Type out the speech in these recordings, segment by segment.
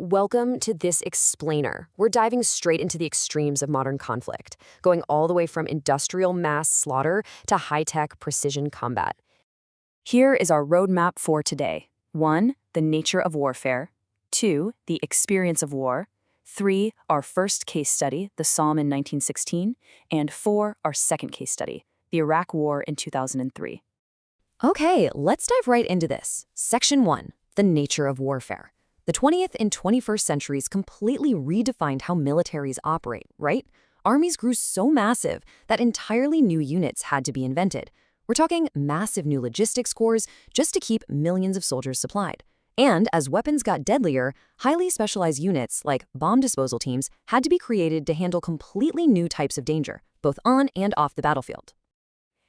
welcome to this explainer. We're diving straight into the extremes of modern conflict, going all the way from industrial mass slaughter to high-tech precision combat. Here is our roadmap for today. 1. The nature of warfare. 2. The experience of war. 3. Our first case study, the Somme in 1916. And 4. Our second case study, the Iraq War in 2003. Okay, let's dive right into this. Section 1. The nature of warfare. The 20th and 21st centuries completely redefined how militaries operate, right? Armies grew so massive that entirely new units had to be invented. We're talking massive new logistics corps just to keep millions of soldiers supplied. And as weapons got deadlier, highly specialized units like bomb disposal teams had to be created to handle completely new types of danger, both on and off the battlefield.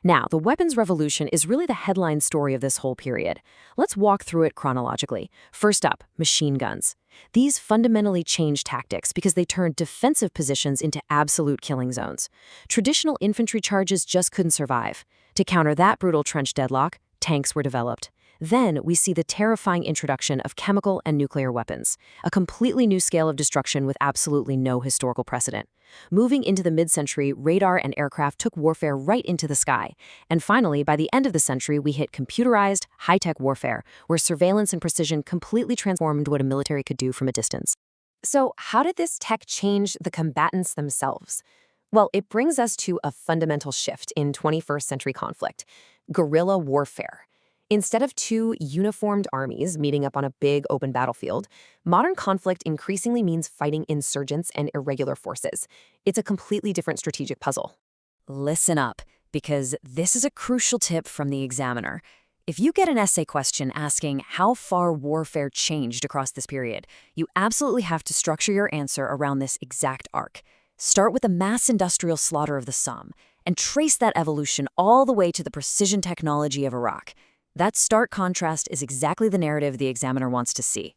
Now, the weapons revolution is really the headline story of this whole period. Let's walk through it chronologically. First up, machine guns. These fundamentally changed tactics because they turned defensive positions into absolute killing zones. Traditional infantry charges just couldn't survive. To counter that brutal trench deadlock, tanks were developed. Then we see the terrifying introduction of chemical and nuclear weapons, a completely new scale of destruction with absolutely no historical precedent. Moving into the mid-century, radar and aircraft took warfare right into the sky. And finally, by the end of the century, we hit computerized, high-tech warfare, where surveillance and precision completely transformed what a military could do from a distance. So how did this tech change the combatants themselves? Well, it brings us to a fundamental shift in 21st century conflict: guerrilla warfare. Instead of two uniformed armies meeting up on a big open battlefield, modern conflict increasingly means fighting insurgents and irregular forces. It's a completely different strategic puzzle. Listen up, because this is a crucial tip from the examiner. If you get an essay question asking how far warfare changed across this period, you absolutely have to structure your answer around this exact arc. Start with the mass industrial slaughter of the Somme, and trace that evolution all the way to the precision technology of Iraq. That stark contrast is exactly the narrative the examiner wants to see.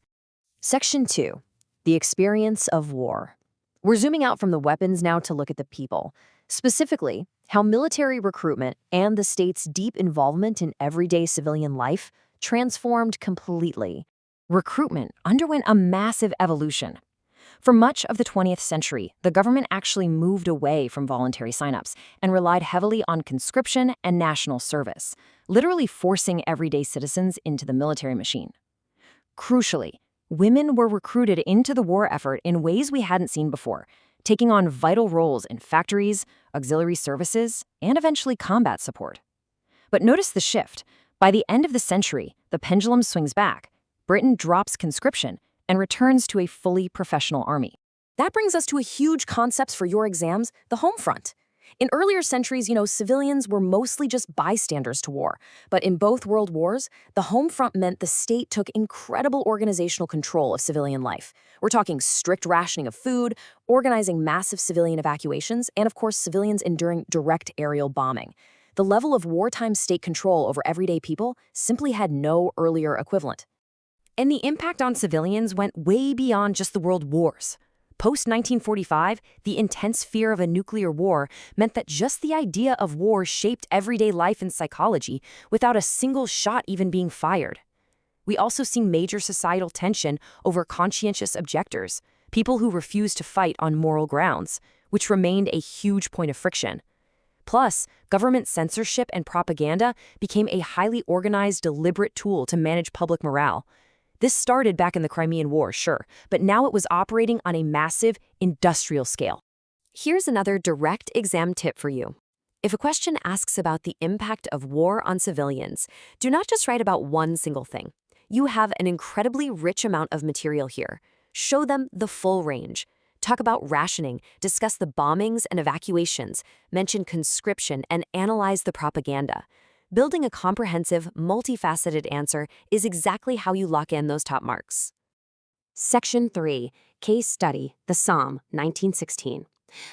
Section 2. The experience of war. We're zooming out from the weapons now to look at the people. Specifically, how military recruitment and the state's deep involvement in everyday civilian life transformed completely. Recruitment underwent a massive evolution. For much of the 20th century, the government actually moved away from voluntary signups and relied heavily on conscription and national service, literally forcing everyday citizens into the military machine. Crucially, women were recruited into the war effort in ways we hadn't seen before, taking on vital roles in factories, auxiliary services, and eventually combat support. But notice the shift. By the end of the century, the pendulum swings back. Britain drops conscription and returns to a fully professional army. That brings us to a huge concept for your exams: the home front. In earlier centuries, civilians were mostly just bystanders to war. But in both world wars, the home front meant the state took incredible organizational control of civilian life. We're talking strict rationing of food, organizing massive civilian evacuations, and of course, civilians enduring direct aerial bombing. The level of wartime state control over everyday people simply had no earlier equivalent. And the impact on civilians went way beyond just the world wars. Post-1945, the intense fear of a nuclear war meant that just the idea of war shaped everyday life and psychology without a single shot even being fired. We also see major societal tension over conscientious objectors, people who refused to fight on moral grounds, which remained a huge point of friction. Plus, government censorship and propaganda became a highly organized, deliberate tool to manage public morale. This started back in the Crimean War, sure, but now it was operating on a massive industrial scale. Here's another direct exam tip for you. If a question asks about the impact of war on civilians, do not just write about one single thing. You have an incredibly rich amount of material here. Show them the full range. Talk about rationing, discuss the bombings and evacuations, mention conscription, and analyze the propaganda. Building a comprehensive, multifaceted answer is exactly how you lock in those top marks. Section 3. Case Study, the Somme, 1916.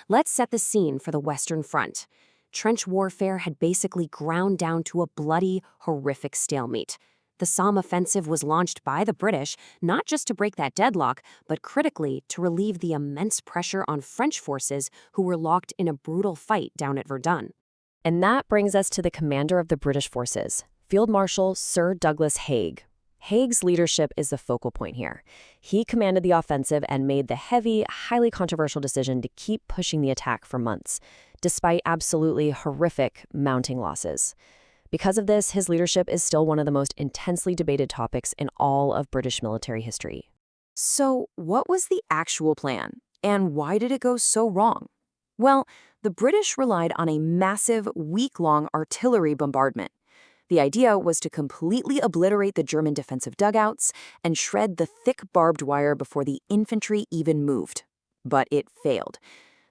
Let's set the scene for the Western Front. Trench warfare had basically ground down to a bloody, horrific stalemate. The Somme offensive was launched by the British not just to break that deadlock, but critically to relieve the immense pressure on French forces who were locked in a brutal fight down at Verdun. And that brings us to the commander of the British forces, Field Marshal Sir Douglas Haig. Haig's leadership is the focal point here. He commanded the offensive and made the heavy, highly controversial decision to keep pushing the attack for months, despite absolutely horrific mounting losses. Because of this, his leadership is still one of the most intensely debated topics in all of British military history. So, what was the actual plan, and why did it go so wrong? Well, the British relied on a massive, week-long artillery bombardment. The idea was to completely obliterate the German defensive dugouts and shred the thick barbed wire before the infantry even moved. But it failed.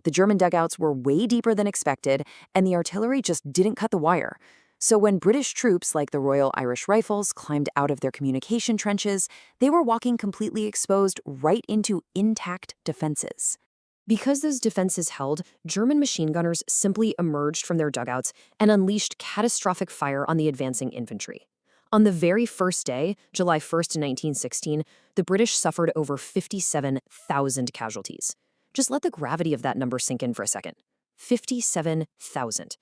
The German dugouts were way deeper than expected, and the artillery just didn't cut the wire. So when British troops like the Royal Irish Rifles climbed out of their communication trenches, they were walking completely exposed right into intact defenses. Because those defenses held, German machine gunners simply emerged from their dugouts and unleashed catastrophic fire on the advancing infantry. On the very first day, July 1st, 1916, the British suffered over 57,000 casualties. Just let the gravity of that number sink in for a second. 57,000.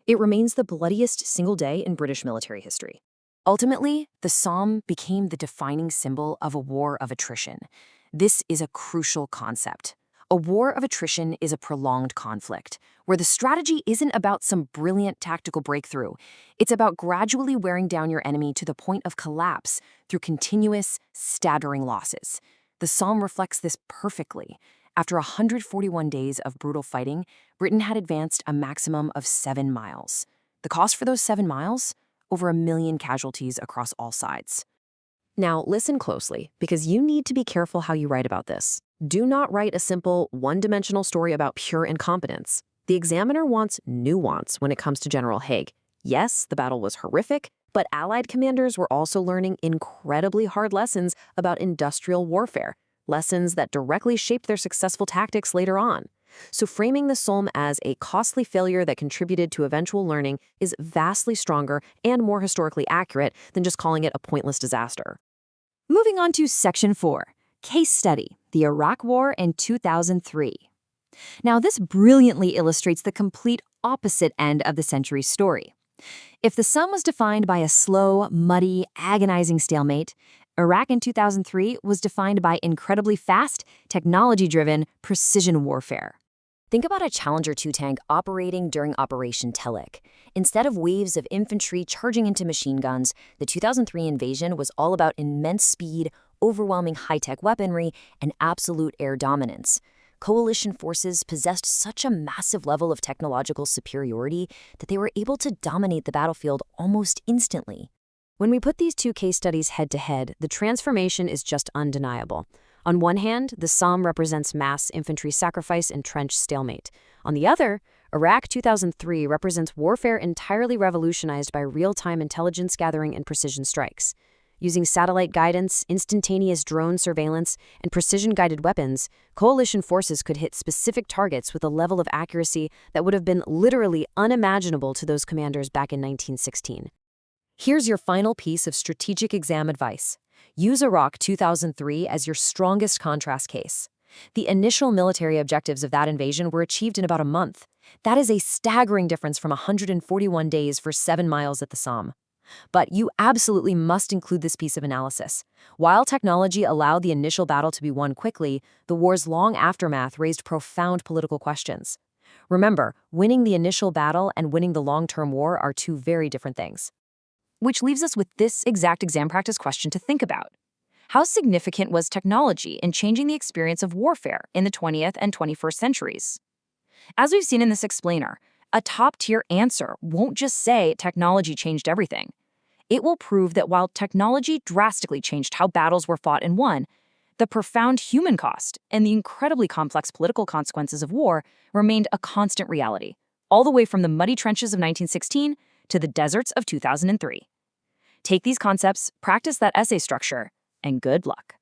It remains the bloodiest single day in British military history. Ultimately, the Somme became the defining symbol of a war of attrition. This is a crucial concept. A war of attrition is a prolonged conflict, where the strategy isn't about some brilliant tactical breakthrough. It's about gradually wearing down your enemy to the point of collapse through continuous, staggering losses. The Somme reflects this perfectly. After 141 days of brutal fighting, Britain had advanced a maximum of 7 miles. The cost for those 7 miles? Over 1 million casualties across all sides. Now, listen closely, because you need to be careful how you write about this. Do not write a simple, one-dimensional story about pure incompetence. The examiner wants nuance when it comes to General Haig. Yes, the battle was horrific, but Allied commanders were also learning incredibly hard lessons about industrial warfare, lessons that directly shaped their successful tactics later on. So framing the Somme as a costly failure that contributed to eventual learning is vastly stronger and more historically accurate than just calling it a pointless disaster. Moving on to Section 4, Case Study, the Iraq War in 2003. Now, this brilliantly illustrates the complete opposite end of the century's story. If the Somme was defined by a slow, muddy, agonizing stalemate, Iraq in 2003 was defined by incredibly fast, technology-driven precision warfare. Think about a Challenger 2 tank operating during Operation Telek. Instead of waves of infantry charging into machine guns, the 2003 invasion was all about immense speed, overwhelming high-tech weaponry, and absolute air dominance. Coalition forces possessed such a massive level of technological superiority that they were able to dominate the battlefield almost instantly. When we put these two case studies head-to-head, the transformation is just undeniable. On one hand, the Somme represents mass infantry sacrifice and trench stalemate. On the other, Iraq 2003 represents warfare entirely revolutionized by real-time intelligence gathering and precision strikes. Using satellite guidance, instantaneous drone surveillance, and precision-guided weapons, coalition forces could hit specific targets with a level of accuracy that would have been literally unimaginable to those commanders back in 1916. Here's your final piece of strategic exam advice. Use Iraq 2003 as your strongest contrast case. The initial military objectives of that invasion were achieved in about a month. That is a staggering difference from 141 days for 7 miles at the Somme. But you absolutely must include this piece of analysis. While technology allowed the initial battle to be won quickly, the war's long aftermath raised profound political questions. Remember, winning the initial battle and winning the long-term war are two very different things. Which leaves us with this exact exam practice question to think about. How significant was technology in changing the experience of warfare in the 20th and 21st centuries? As we've seen in this explainer, a top-tier answer won't just say technology changed everything. It will prove that while technology drastically changed how battles were fought and won, the profound human cost and the incredibly complex political consequences of war remained a constant reality, all the way from the muddy trenches of 1916 to the deserts of 2003. Take these concepts, practice that essay structure, and good luck.